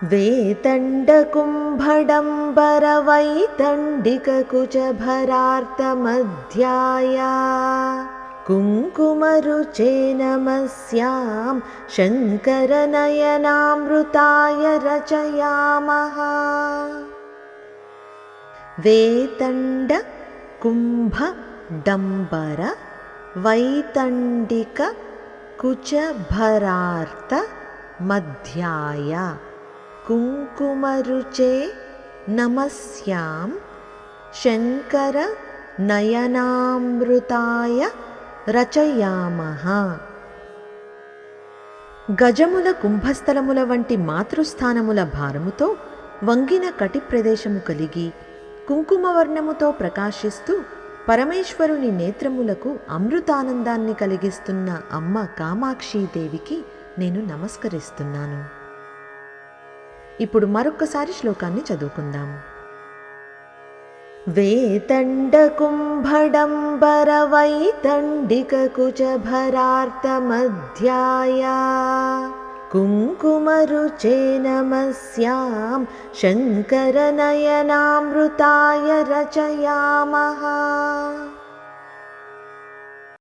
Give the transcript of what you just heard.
वेतण्डकुम्भडम्बरवैतण्डिककुचभरार्तमध्याया कुङ्कुमरुचे नमस्यां शङ्करनयनामृताय रचयामः। वेतण्डकुम्भडम्बर वैतण्डिककुचभरार्तमध्याय कुङ्कुमरुचे नमस्यां शङ्करनयनामृताय రచయామః। గజముల కుంభస్థలముల వంటి మాతృస్థానముల భారముతో వంగిన కటి ప్రదేశము కలిగి కుంకుమవర్ణముతో ప్రకాశిస్తూ పరమేశ్వరుని నేత్రములకు అమృతానందాన్ని కలిగిస్తున్న అమ్మ కామాక్షీదేవికి నేను నమస్కరిస్తున్నాను. ఇప్పుడు మరొక్కసారి శ్లోకాన్ని చదువుకుందాం. वेतण्डकुम्भडम्बरवैतण्डिककुचभरार्तमध्याय कुङ्कुमरुचे नमस्यां शङ्करनयनामृताय रचयामः।